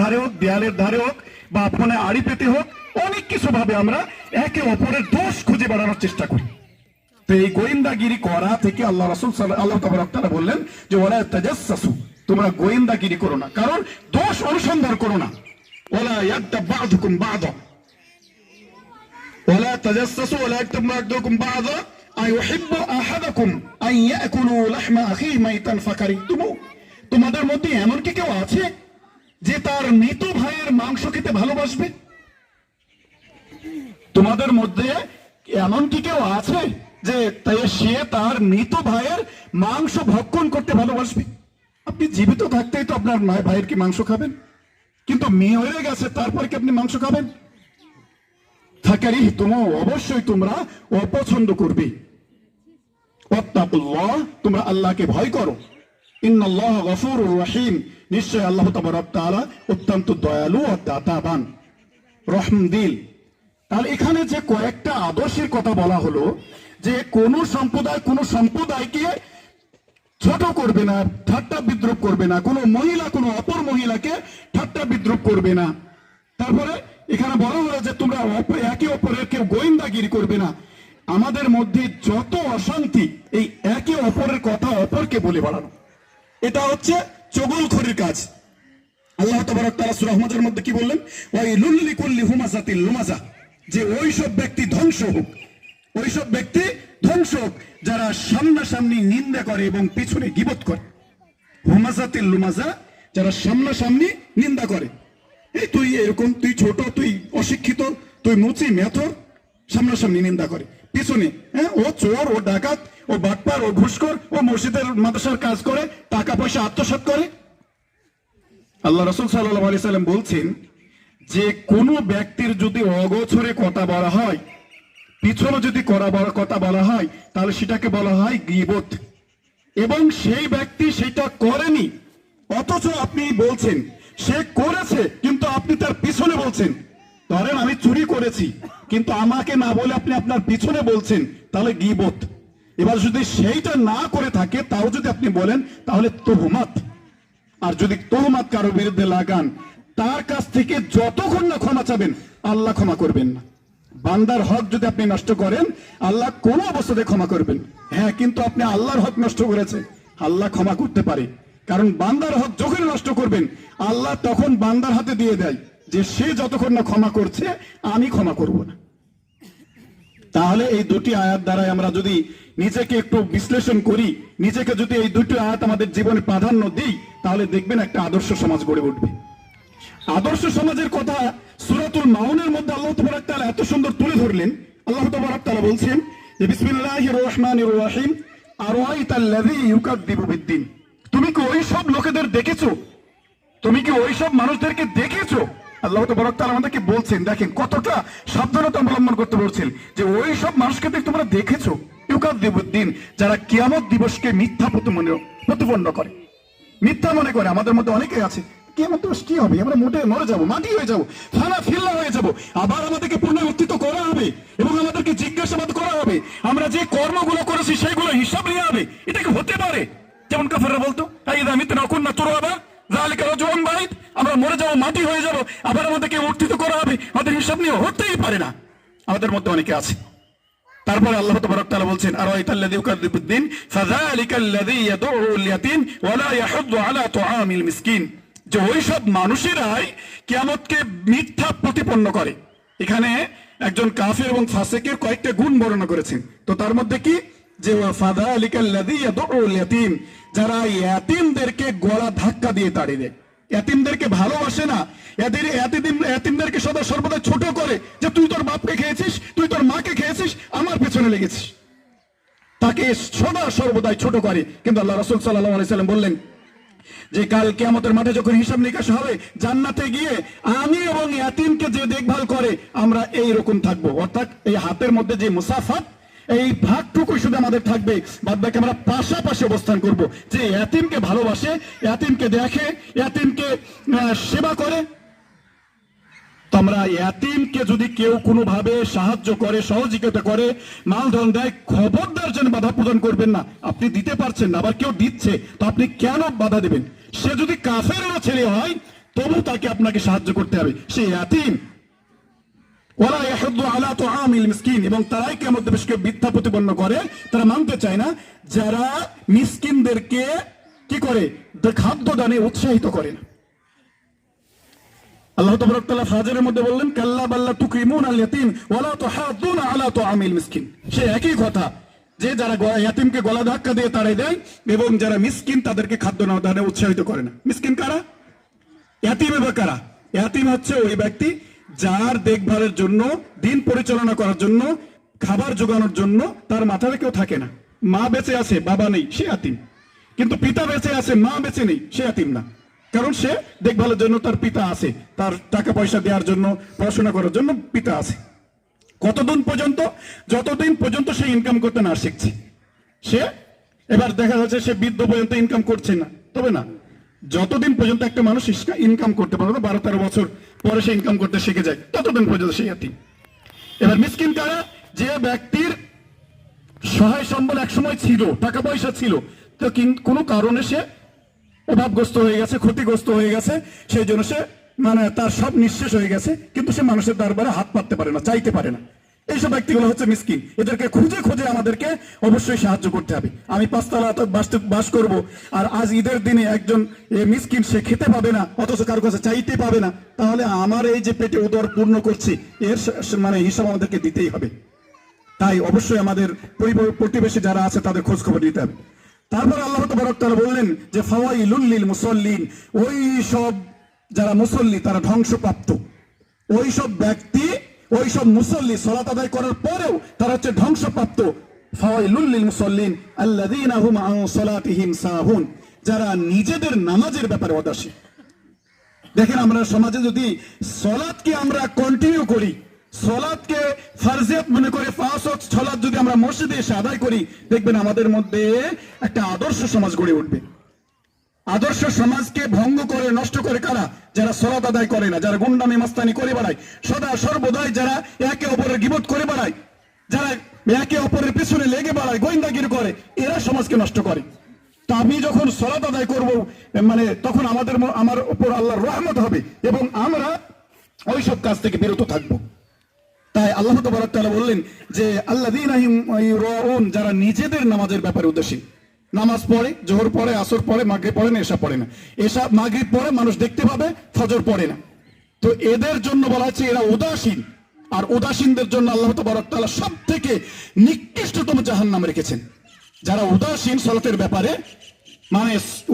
ধারে হোক, দেয়ালের ধারে হোক, বা ফোনে আড়ি পেতে হোক, অনেক কিছু ভাবে আমরা একে অপরের দোষ খুঁজে বেড়ানোর চেষ্টা করি। তো এই গোয়েন্দাগিরি করা থেকে আল্লাহ রাসূল আল্লাহ তাবারক তাআলা বললেন যে ওয়ালা তাজাসসু, তোমরা গোয়েন্দাগিরি করো না, কারণ দোষ অনুসন্ধান করো না। ওয়ালা ইয়াগতাব বা'দুকুম বা'দা, ওয়ালা তাজাসসু ওয়ালা ইয়াগতাব বা'দুকুম বা'দা আইয়ুহিব্বু আহাদাকুম আন ইয়াকুলু লাহমা আখিহি মাইতান ফাকারিহতুমু। তোমাদের মধ্যে এমন কি কেউ আছে যে তার মৃত ভাইয়ের মাংস খেতে ভালোবাসবে? তোমাদের মধ্যে এমন কি কেউ আছে যে সে তার মৃত ভাইয়ের মাংস ভক্ষণ করতে ভালোবাসবে? আপনি জীবিত থাকতেই তো আপনার ভাইয়ের কি মাংস খাবেন, কিন্তু মেয়ে হয়ে গেছে তারপর কি আপনি মাংস খাবেন? ফাকারিহতুমু, অবশ্যই তোমরা অপছন্দ করবে। ওয়াত্তাকুল্লাহ, তোমরা আল্লাহকে ভয় করো। ইন্নাল্লাহ গফুরুর রহিম, নিশ্চয় আল্লাহ তাবারক তাআলা অত্যন্ত দয়ালু ও দাতাবান, রহমদিল। তাহলে এখানে যে কয়েকটা আদর্শের কথা বলা হলো, যে কোন সম্প্রদায়কে ছোট করবে না, ঠাট্টা বিদ্রুপ করবে না, কোনো মহিলা কোনো অপর মহিলাকে ঠাট্টা বিদ্রুপ করবে না। তারপরে এখানে বলা হলো যে তোমরা একে অপরের কেউ গোয়েন্দাগিরি করবে না। আমাদের মধ্যে যত অশান্তি, এই একে অপরের কথা অপরকে বলে বাড়ানো, এটা হচ্ছে চগলখড়ির কাজ। আল্লাহ তাবারক তাআলা সূরা হুমাজার মধ্যে কি বললেন? ওয়াইলুল লিকুল্লি হুমাযাতিল লুমাযা, যে ওইসব ব্যক্তি ধ্বংস হোক, ওইসব ব্যক্তি ধ্বংস হোক যারা সামনাসামনি নিন্দা করে এবং পিছনে গীবত করে। হুমাযাতিল লুমাযা, যারা সামনাসামনি নিন্দা করে, এই তুই এরকম, তুই ছোট, তুই অশিক্ষিত, তুই মুচি মেথর, সামনাসামনি নিন্দা করে, পিছনে ও চোর, ও ডাকাত, ও বাটপার, ও ঘুষখোর, ও মসজিদের মাদ্রাসার কাজ করে, টাকা পয়সা আত্মসাৎ করে। আল্লাহ রাসূল সাল্লাল্লাহু আলাইহি সাল্লাম বলছেন যে কোনো ব্যক্তির যদি অগোছরে কথা বলা হয়, পিছনে যদি কথা বলা হয়, তাহলে সেটাকে বলা হয় গীবত। এবং সেই ব্যক্তি সেটা করেনি, অথচ আপনি বলছেন সে করেছে, কিন্তু আপনি তার পিছনে বলছেন। ধরেন আমি চুরি করেছি, কিন্তু আমাকে না বলে আপনি আপনার পিছনে বলছেন, তাহলে গীবত। এবার যদি সেইটা না করে থাকে, তাও যদি আপনি বলেন, তাহলে তুহমাত। আর যদি তুহমাত কারো বিরুদ্ধে লাগান, তার কাছ থেকে যতক্ষণ না ক্ষমা চাবেন, আল্লাহ ক্ষমা করবেন না। বান্দার হক যদি আপনি নষ্ট করেন, আল্লাহ কোন অবস্থাতে ক্ষমা করবেন? হ্যাঁ, কিন্তু আপনি আল্লাহর হক নষ্ট করেছে, আল্লাহ ক্ষমা করতে পারে। কারণ বান্দার হক যখন নষ্ট করবেন, আল্লাহ তখন বান্দার হাতে দিয়ে দেয় যে সে যতক্ষণ না ক্ষমা করছে, আমি ক্ষমা করব না। তাহলে এই দুটি আয়াত দ্বারাই আমরা যদি নিজেকে একটু বিশ্লেষণ করি, নিজেকে যদি এই দুটি আয়াত আমাদের জীবনে প্রাধান্য দিই, তাহলে দেখবেন একটা আদর্শ সমাজ গড়ে উঠবে। আদর্শ সমাজের কথা সূরাতুল মাউনের মধ্যে আল্লাহ তাবারক তাআলা এত সুন্দর তুলে ধরলেন। আল্লাহ তাবারক তাআলা বলছেন যে বিসমিল্লাহির রহমানির রহিম, আরাআইতাল্লাযী ইউকাযযিবু বিদ্দীন। তুমি কি ওই সব লোকেদের দেখেছো? তুমি কি ওই সব মানুষদেরকে দেখেছো? আল্লাহ তাবারক তাআলা আমাদেরকে বলছেন, দেখেন কতটা সাবধানতা অবলম্বন করতে বলছেন, যে ওই সব মানুষকে তোমরা দেখেছো, ইউকাযযিবু বিদ্দীন, যারা কিয়ামত দিবসকে মিথ্যা প্রতিপন্ন করে, মিথ্যা মনে করে। আমাদের মধ্যে অনেকেই আছে, কিয়ামত দিবস কি হবে, আমরা মোটে মরে যাবো, মাটি হয়ে যাবো, ফানা ফিল্লা হয়ে যাবো, আবার আমাদেরকে পুনরুত্থিত করা হবে এবং আমাদেরকে জিজ্ঞাসাবাদ করা হবে, আমরা যে কর্মগুলো করেছি সেগুলো হিসাব নিয়ে হবে। এটা কি হতে পারে? যেমন কাফেররা বলতো, আইদা মিতনা কুননা তুরাবা যালিকা রাজউন বাইদ, আমরা মরে যাবো, মাটি হয়ে যাবো, আবার আমাদেরকে উত্থিত করা হবে, আমাদের হিসাব নিয়ে হতেই পারে না। আমাদের মধ্যে অনেকে আছে। তারপরে আল্লাহ তাবারক তাআলা বলছেন, আরাআইতাল্লাযী ইউকাযযিবু বিদ্দীন ফাযালিকাল্লাযী ইয়াদউল ইয়াতীম ওয়া লা ইয়াহুদ্দু আলা তুআমিল মিসকিন, যে ওই সব মানুষেরাই কিয়ামতকে মিথ্যা প্রতিপন্ন করে। এখানে একজন কাফির এবং ফাসিকের কয়েকটা গুণ বর্ণনা করেছেন। তো তার মধ্যে কি, যে ফাযালিকাল্লাযী ইয়াদউল ইয়াতীম, যারা ইয়াতীমদেরকে গলা ধাক্কা দিয়ে তাড়িয়ে দেয়, ইয়াতীমদেরকে ভালোবাসে না, ইয়াতীমদেরকে সদা সর্বদা ছোট করে, যে তুই তোর বাপকে খেয়েছিস, তুই তোর মাকে খেয়েছিস, আমার পেছনে লেগেছিস, তাকে সদা সর্বদাই ছোট করে। কিন্তু আল্লাহ রাসূল সাল্লাল্লাহু আলাইহি সাল্লাম বললেন যে কাল কিয়ামতের মাঠে যখন হিসাব নিকাশ হবে, জান্নাতে গিয়ে আমি এবং ইয়াতীমকে যে দেখভাল করে, আমরা এই রকম থাকবো। অর্থাৎ এই হাতের মধ্যে যে মুসাফাত, এই ভাগটুকু শুধু আমাদের থাকবে, বাদ বাকি আমরা পাশাপাশি অবস্থান করব। যে ইয়াতীমকে ভালোবাসে, ইয়াতীমকে দেখে, ইয়াতীমকে সেবা করে, তো আমরা ইয়াতীমকে যদি কেউ কোনোভাবে সাহায্য করে, সহযোগিতা করে, মালধন দেয়, খবরদার যেন বাধা প্রদান করবেন না। আপনি দিতে পারছেন না, আবার কেউ দিচ্ছে, তো আপনি কেন বাধা দেবেন? সে যদি কাফেরেরও ছেলে হয়, তবু তাকে আপনাকে সাহায্য করতে হবে। সে ইয়াতীম। ওয়ালা ইয়াহুদ্দু আলা তুআমিল মিসকিন, এবং তারাই কিয়ামত দিবসকে মিথ্যা প্রতিপন্ন করে, তারা মানতে চায় না যারা মিসকিনদেরকে কি করে, খাদ্য দানে উৎসাহিত করে না। আল্লাহ তাবারক তাআলা ফাজরের মধ্যে বললেন, কাল্লা বাল্লা তুকরিমুনাল ইয়াতীম ওয়ালা তুহাদ্দুনা আলা তুআমিল মিসকিন। সে একই কথা, যে যারা ইয়াতীমকে গলা ধাক্কা দিয়ে তাড়াই দেয় এবং যারা মিসকিন তাদেরকে খাদ্য না দানে উৎসাহিত করে না। মিসকিন কারা? ইয়াতীম বা কারা? ইয়াতীম হচ্ছে ওই ব্যক্তি যার দেখভালের জন্য, দিন পরিচালনা করার জন্য, খাবার জোগানোর জন্য তার মাথায় কেউ থাকে না। মা বেঁচে আছে, বাবা নেই, সে ইয়াতীম। কিন্তু পিতা বেঁচে আছে, মা বেঁচে নেই, সে ইয়াতীম না। কারণ সে দেখভালের জন্য তার পিতা আছে, তার টাকা পয়সা দেওয়ার জন্য, পড়াশোনা করার জন্য পিতা আছে। কতদিন পর্যন্ত? যতদিন পর্যন্ত সে ইনকাম করতে না শিখছে। সে এবার দেখা যাচ্ছে সে বৃদ্ধ পর্যন্ত ইনকাম করছে না, তবে না, যতদিন পর্যন্ত একটা মানুষ ইনকাম করতে পারে না, 12-13 বছর পরে সে ইনকাম করতে শিখে যায়, ততদিন পর্যন্ত সে ইয়াতীম। এবার মিসকিন কারা? যে ব্যক্তির সহায় সম্বল একসময় ছিল, টাকা পয়সা ছিল, তো কোনো কারণে সে অভাবগ্রস্ত হয়ে গেছে, ক্ষতিগ্রস্ত হয়ে গেছে, সেই জন্য সে তার সব নিঃশেষ হয়ে গেছে, কিন্তু সে মানুষের দরবারে হাত পাততে পারে না, চাইতে পারে না। এইসব ব্যক্তিগুলো হচ্ছে মিসকিন। এদেরকে খুঁজে খুঁজে আমাদেরকে অবশ্যই সাহায্য করতে হবে। আমি 5 তলা বাস করব, আর আজ ঈদের দিনে একজন মিসকিন সে খেতে পাবে না, অথচ কারো কাছে চাইতে পাবে না, তাহলে আমার এই যে পেটে উদর পূর্ণ করছি এর হিসাব আমাদেরকে দিতেই হবে। তাই অবশ্যই আমাদের প্রতিবেশী যারা আছে তাদের খোঁজ খবর দিতে হবে। তারপর আল্লাহ তাবারক তাআলা বললেন যে ফাওয়াইলুল লিল মুসাল্লিন, ওই সব যারা মুসল্লি তারা ধ্বংসপ্রাপ্ত। ওই সব ব্যক্তি, ওই সব মুসল্লি সালাত আদায় করার পরেও তারা হচ্ছে ধ্বংসপ্রাপ্ত। ফাওয়াইলুল লিল মুসাল্লিন আল্লাযীনা হুম আন সালাতিহিম সাহুন, যারা নিজেদের নামাজের ব্যাপারে উদাসীন। দেখেন, আমরা সমাজে যদি সালাতকে আমরা কন্টিনিউ করি, সালাতকে ফরজিয়াত মনে করে 5 ওয়াক্ত সালাত যদি আমরা মসজিদে এসে আদায় করি, দেখবেন আমাদের মধ্যে একটা আদর্শ সমাজ গড়ে উঠবে। আদর্শ সমাজকে ভঙ্গ করে, নষ্ট করে কারা? যারা সালাত আদায় করে না, যারা গুন্ডামি মাস্তানি করে বেড়ায়, সদা সর্বদাই যারা একে অপরের গীবত করে বেড়ায়, যারা একে অপরের পিছনে লেগে বেড়ায়, গোয়েন্দাগিরি করে, এরা সমাজকে নষ্ট করে। তো আমি যখন সালাত আদায় করব, তখন আমার উপর আল্লাহর রহমত হবে এবং আমরা ওইসব কাজ থেকে বিরত থাকবো। তাই আল্লাহ তাবারক তাআলা বললেন যে আল্লাযীনা ইউরাউন, যারা নিজেদের নামাজের ব্যাপারে উদাসীন। নামাজ পড়ে, জোহর পড়ে, আসর পড়ে, মাগরিব পড়ে না, এশা পড়ে না। এশা মাগরিব পড়ে মানুষ দেখতে পাবে, ফজর পড়ে না। তো এদের জন্য বলা হচ্ছে এরা উদাসীন। আর উদাসীনদের জন্য আল্লাহ তাবারক তাআলা সবথেকে নিকৃষ্টতম জাহান্নাম রেখেছেন। যারা উদাসীন সালাতের ব্যাপারে,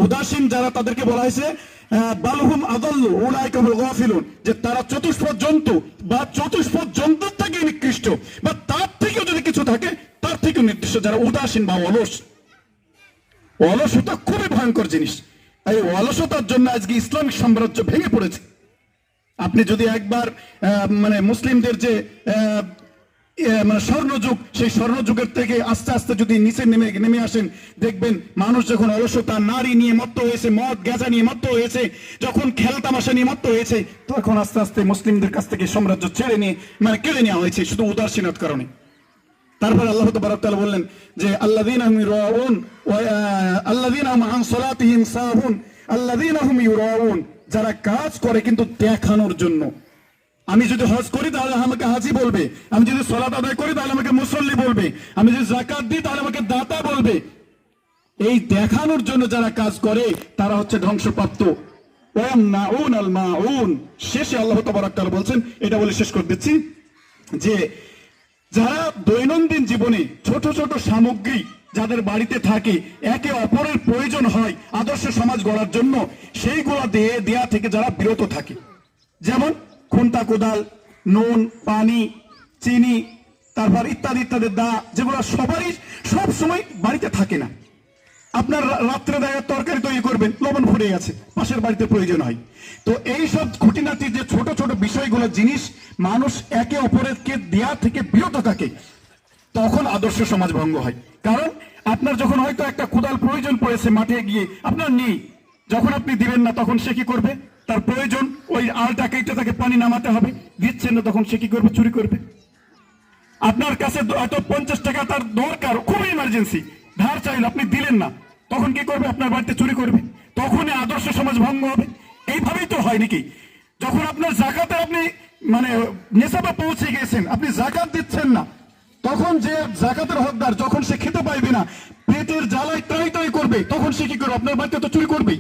উদাসীন যারা, তাদেরকে বলা হয়েছে বালহুম আদাল্লু উলাইকা হুল গাফিলুন, যে তারা চতুষ্পদ জন্তু বা চতুষ্পদ জন্তুর থেকে নিকৃষ্ট, বা তার থেকেও যদি কিছু থাকে তার থেকেও নির্দিষ্ট, যারা উদাসীন বা অলস। অলসতা খুবই ভয়ঙ্কর জিনিস। এই অলসতার জন্য আজকে ইসলামিক সাম্রাজ্য ভেঙে পড়েছে। আপনি যদি একবার মুসলিমদের যে স্বর্ণযুগ, সেই স্বর্ণযুগের থেকে আস্তে আস্তে যদি নিচে নেমে আসেন, দেখবেন মানুষ যখন অলসতা, নারী নিয়ে মত্ত হয়েছে, মদ গাঁজা নিয়ে মত্ত হয়েছে, যখন খেলতামাশা নিয়ে মত্ত হয়েছে, তখন আস্তে আস্তে মুসলিমদের কাছ থেকে সাম্রাজ্য কেড়ে নেওয়া হয়েছে শুধু উদাসীনতার কারণে। তারপর আল্লাহ তাবারক তাআলা বললেন যে আল্লাযীনা হুম ইউরাউন ওয়া আল্লাযীনা হুম আন সালাতিহিম সাহুন আল্লাযীনা হুম ইউরাউন, যারা কাজ করে কিন্তু দেখানোর জন্য। আমি যদি হজ করি তাহলে আমাকে হাজি বলবে, আমি যদি সালাত আদায় করি তাহলে আমাকে মুসল্লি বলবে, আমি যদি যাকাত দিই তাহলে আমাকে দাতা বলবে। এই দেখানোর জন্য যারা কাজ করে তারা হচ্ছে ধ্বংসপ্রাপ্ত। ওয়ামনাউন আল মাউন, শেষে আল্লাহ তাবারক তাআলা বলছেন, এটা বলে শেষ করে দিচ্ছি, যে যারা দৈনন্দিন জীবনে ছোট ছোট সামগ্রী যাদের বাড়িতে থাকে, একে অপরের প্রয়োজন হয় আদর্শ সমাজ গড়ার জন্য, সেইগুলো দেয়া থেকে যারা বিরত থাকে, যেমন খুন্তা কোদাল, নুন, পানি, চিনি, তারপর ইত্যাদি ইত্যাদি দা, যেগুলো সবারই সব সময় বাড়িতে থাকে না। আপনার রাত্রে দেখা তরকারি তৈরি করবেন, লবণ ফুরিয়ে গেছে, পাশের বাড়িতে প্রয়োজন হয়। তো এই সব খুঁটিনাটি যে ছোট ছোট বিষয়গুলো জিনিস মানুষ একে অপরকে দেয়া থেকে বিরত থাকে, তখন আদর্শ সমাজ ভঙ্গ হয়। কারণ আপনার যখন হয়তো একটা কোদাল প্রয়োজন পড়েছে মাঠে গিয়ে, আপনার নেই, যখন আপনি দিবেন না তখন সে কি করবে? তার প্রয়োজন ওই আলটা কেটে তাকে পানি নামাতে হবে, দিচ্ছেন না তখন সে কি করবে? চুরি করবে। আপনার কাছে হয়তো 50 টাকা তার দরকার, খুবই ইমার্জেন্সি, ধার চাইলে আপনি দিলেন না, তখন কি করবে? আপনার বাড়িতে চুরি করবে। তখনই আদর্শ সমাজ ভঙ্গ হবে। এইভাবেই তো হয় নাকি? যখন আপনার জাকাতে আপনি মানে নেশাবে পৌঁছে গেছেন, আপনি জাকাত দিচ্ছেন না, তখন যে জাকাতের হকদার, যখন সে খেতে পাইবে না, পেটের জ্বালায় ত্রাই ত্রাই করবে, তখন সে কি করবে? আপনার বাড়িতে তো চুরি করবেই,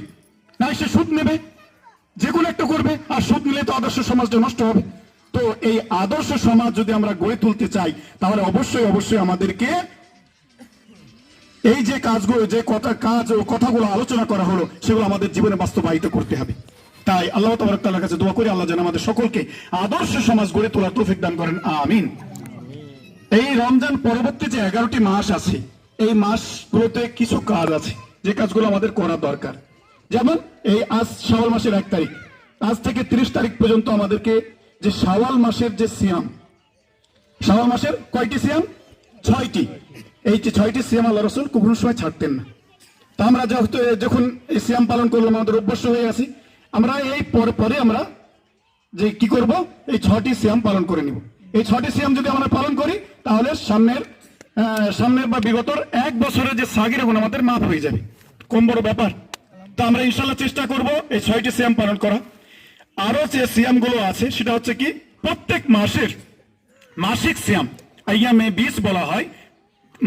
না সে সুদ নেবে, যে কোনো একটা করবে। আর সুদ নিলে তো আদর্শ সমাজটা নষ্ট হবে। তো এই আদর্শ সমাজ যদি আমরা গড়ে তুলতে চাই, তাহলে অবশ্যই অবশ্যই আমাদেরকে এই যে কাজগুলো, যে কাজ ও কথাগুলো আলোচনা করা হলো, সেগুলো আমাদের জীবনে বাস্তবায়িত করতে হবে। তাই আল্লাহ তাবারক তাআলার কাছে দোয়া করি, আল্লাহ যেন আমাদের সকলকে আদর্শ সমাজ গড়ে তোলার তৌফিক দান করেন, আমিন। এই রমজান পরবর্তী যে 11টি মাস আছে, এই মাসগুলোতে কিছু কাজ আছে যে কাজগুলো আমাদের করা দরকার। যেমন এই আজ শাওয়াল মাসের 1 তারিখ, আজ থেকে 30 তারিখ পর্যন্ত আমাদেরকে যে শাওয়াল মাসের যে সিয়াম, শাওয়াল মাসের কয়টি সিয়াম? 6টি। এই যে 6টি সিয়াম আল্লাহ রাসূল কোনো সময় ছাড়তেন না। তা আমরা যখন এই সিয়াম পালন করলাম, আমাদের অভ্যস্ত হয়ে আছি, আমরা এই পরে আমরা যে কি করব, এই 6টি সিয়াম পালন করে নিব। এই 6টি সিয়াম যদি আমরা পালন করি, তাহলে সামনের বা বিগতর 1 বছরের যে সাগিরা গুনাহ আমাদের মাফ হয়ে যাবে। কম বড় ব্যাপার। তো আমরা ইনশাআল্লাহ চেষ্টা করব এই 6টি সিয়াম পালন করা। আরো যে সিয়াম গুলো আছে সেটা হচ্ছে কি, প্রত্যেক মাসের মাসিক সিয়াম, আইয়ামে 20 বলা হয়,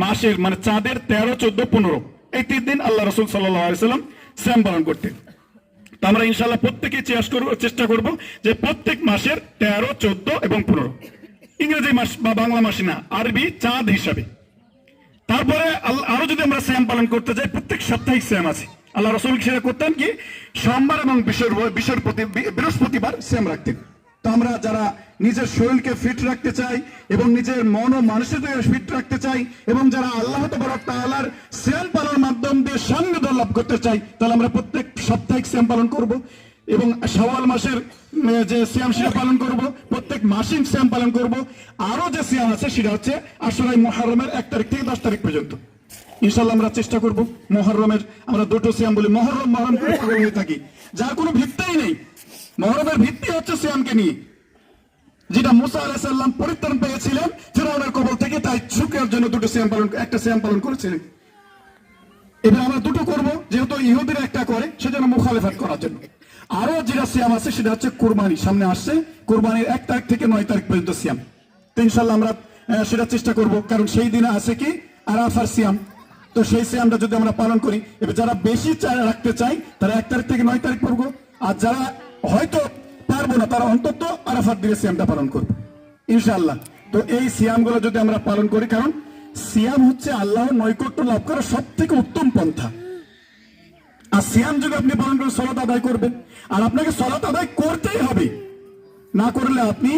মাসের মানে চাঁদের 13, 14, 15 এই 3 দিন আল্লাহ রাসূল সাল্লাল্লাহু আলাইহি সাল্লাম সিয়াম পালন করতেন। তো আমরা ইনশাআল্লাহ প্রত্যেকেই চেষ্টা করব যে প্রত্যেক মাসের 13, 14 এবং 15, ইংরেজি মাস বা বাংলা মাস না, আরবি চাঁদ হিসাবে। তারপরে আরো যদি আমরা সিয়াম পালন করতে যাই, প্রত্যেক সাপ্তাহিক সিয়াম আছে। আল্লাহ রাসূল সেটা করতেন কি, সোমবার এবং বৃহস্পতিবার সিয়াম রাখতেন। তো আমরা যারা নিজের শরীরকে ফিট রাখতে চাই এবং নিজের মন ও মানসিকতা ফিট রাখতে চাই, এবং যারা আল্লাহ তাবারক তাআলার সিয়াম পালনের মাধ্যম দিয়ে সান্নিধ্য লাভ করতে চাই, তাহলে আমরা প্রত্যেক সাপ্তাহিক সিয়াম পালন করব এবং শাওয়াল মাসের যে সিয়াম সেটা পালন করব, প্রত্যেক মাসিক সিয়াম পালন করব। আরো যে সিয়াম আছে সেটা হচ্ছে আশুরায়ে মুহররমের 1 তারিখ থেকে 10 তারিখ পর্যন্ত। ইনশাআল্লাহ আমরা চেষ্টা করব মুহররমের, আমরা দুটো সিয়াম বলি, মুহররম করে পালন হয়ে থাকি, যার কোনো ভিত্তিই নেই। মুহররমের ভিত্তি হচ্ছে সিয়ামকে নিয়ে, যেটা মুসা আলাইহিস সালাম পরিত্রাণ পেয়েছিলেন ফিরআউনের কবল থেকে, তাই শুকরিয়ার জন্য একটা সিয়াম পালন করেছিলেন। এবার আমরা দুটো করব, যেহেতু ইহুদিরা একটা করে, সেজন্য মুখালিফাত করার জন্য। আরো যেটা সিয়াম আছে সেটা হচ্ছে কুরবানি, সামনে আসছে, কুরবানির 1 তারিখ থেকে 9 তারিখ পর্যন্ত সিয়াম। তো ইনশাআল্লাহ আমরা সেটা চেষ্টা করব, কারণ সেই দিনে আছে কি আরাফার সিয়াম। তো সেই সিয়ামটা যদি আমরা পালন করি, এবার যারা বেশি রাখতে চাই তারা 1 তারিখ থেকে 9 তারিখ পড়বো, আর যারা হয়তো পারবো না তারা অন্তত আরাফার দিনে সিয়ামটা পালন করবো ইনশাআল্লাহ। তো এই সিয়ামগুলো যদি আমরা পালন করি, কারণ সিয়াম হচ্ছে আল্লাহর নৈকট্য লাভ করার সব থেকে উত্তম পন্থা। আর সিয়াম যদি আপনি পালন করেন, সালাত আদায় করবেন, আর আপনাকে সালাত আদায় করতেই হবে, না করলে আপনি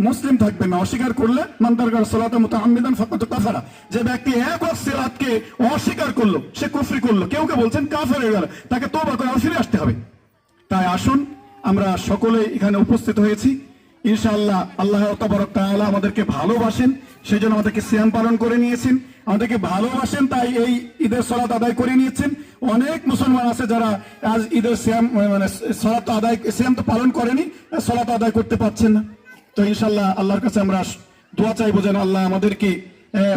মুসলিম থাকবেন না। অস্বীকার করলে মান তারাকা সালাতা মুতাআম্মিদান ফাকাদ কাফারা, যে ব্যক্তি এক ওয়াক্ত সালাতকে অস্বীকার করলো সে কুফরি করলো, কেউ বলছেন কাফের হয়ে গেল, তাকে তওবা করে ফিরে আসতে হবে। তাই আসুন আমরা সকলে এখানে উপস্থিত হয়েছি, ইনশাআল্লাহ আল্লাহ তাবারক তাআলা আমাদেরকে ভালোবাসেন, সেই জন্য আমাদেরকে সিয়াম পালন করে নিয়েছেন। আমাদেরকে ভালোবাসেন তাই এই ঈদের সালাত আদায় করে নিয়েছেন। অনেক মুসলমান আছে যারা আজ ঈদের সিয়াম মানে সিয়াম তো পালন করেনি, সালাত আদায় করতে পারছেন না। তো ইনশাআল্লাহ আল্লাহর কাছে আমরা দোয়া চাইবো যেন আল্লাহ আমাদেরকে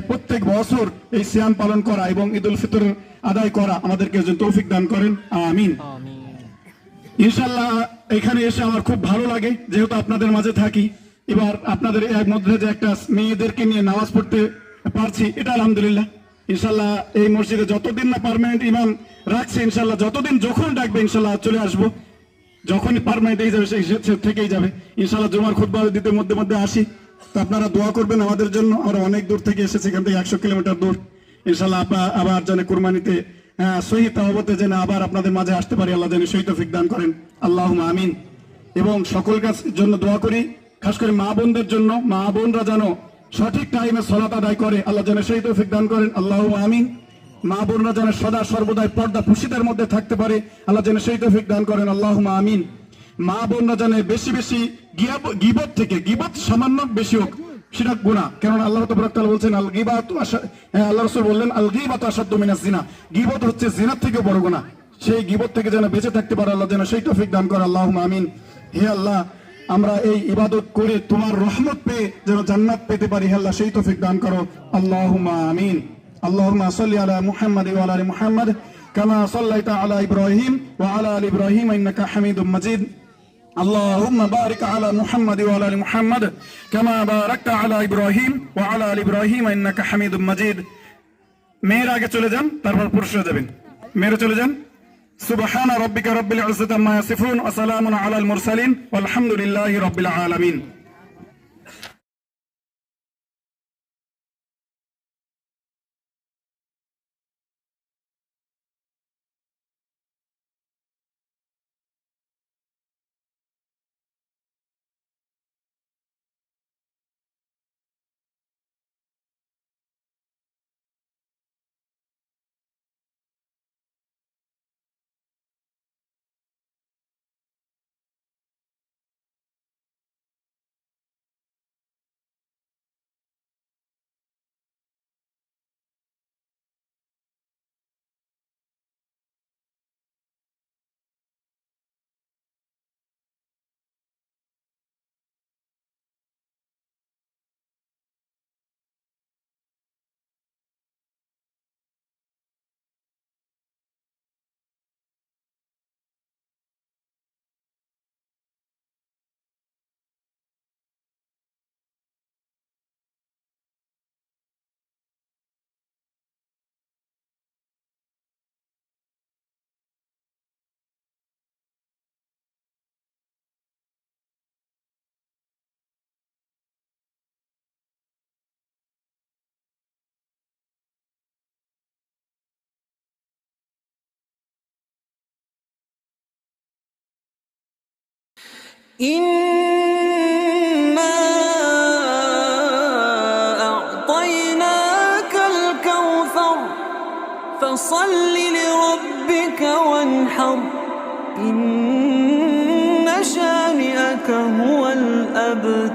প্রত্যেক বছর এই সিয়াম পালন করা এবং ঈদুল ফিতর আদায় করা আমাদেরকে যেন তৌফিক দান করেন, আমিন। ইনশাআল্লাহ এখানে এসে আমার খুব ভালো লাগে, যেহেতু আপনাদের মাঝে থাকি। এবার আপনাদের এর মধ্যে যে একটা মেয়েদেরকে নিয়ে নামাজ পড়তে পারছি, এটা আলহামদুলিল্লাহ। ইনশাআল্লাহ এই মসজিদে যতদিন না পার্মানেন্ট ইমাম রাখছে, ইনশাআল্লাহ যতদিন যখন ডাকবে ইনশাআল্লাহ চলে আসবো, যখনই পার্মানেন্ট হয়ে যাবে সে থেকেই যাবে ইনশাআল্লাহ। জুমার খুতবা দিতে মধ্যে মধ্যে আসি, তো আপনারা দোয়া করবেন আমাদের জন্য। আমরা অনেক দূর থেকে এসেছি, এখান থেকে 100 কিলোমিটার দূর। ইনশাআল্লাহ আবার যেন কুরবানিতে সহি তাওবাতে যেন আবার আপনাদের মাঝে আসতে পারি, আল্লাহ যেন সেই তৌফিক দান করেন, আল্লাহুম্মা আমিন। এবং সকল কাছের জন্য দোয়া করি, খাস করে মা বোনদের জন্য, মা বোনরা যেন সঠিক টাইমে সালাত আদায় করে, আল্লাহ যেন সেই তৌফিক দান করেন, আল্লাহুম্মা আমিন। মা বোনরা যেন সদা সর্বদাই পর্দা পুশিদের মধ্যে থাকতে পারে, আল্লাহ যেন সেই তৌফিক দান করেন, আল্লাহুম্মা আমিন। মা বোনরা যেন বেশি বেশি গীবত থেকে, গীবত সামান্য বেশি হোক সেটা গুনাহ, কারণ আল্লাহ তাবারক তাআলা বলছেন আল গীবাতু আল্লাহ রাসূল বললেন আল গীবাতু আশাদ্দু মিনাজ জিনা, গীবত হচ্ছে জিনার থেকে বড় গুনাহ। সেই গীবত থেকে যেন বেঁচে থাকতে পারে, আল্লাহ যেন সেই তৌফিক দান করে, আল্লাহুম্মা আমিন। হে আল্লাহ, আমরা এই ইবাদত করে তোমার রহমত পেয়ে যেন জান্নাত পেতে পারি, হে আল্লাহ সেই তৌফিক দান করো, আল্লাহুম্মা আমিন। আল্লাহুম্মা সাল্লি আলা মুহাম্মাদ ওয়া আলা আলি মুহাম্মাদ كما صليت على إبراهيم وعلى آل إبراهيم إنك حميد مجيد اللهم بارك على محمد وعلى آل محمد كما باركت على إبراهيم وعلى آل إبراهيم إنك حميد مجيد মেয়ের আগে চলে যান, তারপর পুরুষরা যাবেন। মেয়েরা চলে যান। সুবহানা রাব্বিকা রাব্বিল ইজ্জাতি আম্মা ইয়াসিফুন ওয়া সালামুন আলাল মুরসালিন ওয়ালহামদুলিল্লাহি রাব্বিল আলামিন। إنا أعطيناك الكوثر فصل لربك وانحر إن شانئك هو الأبتر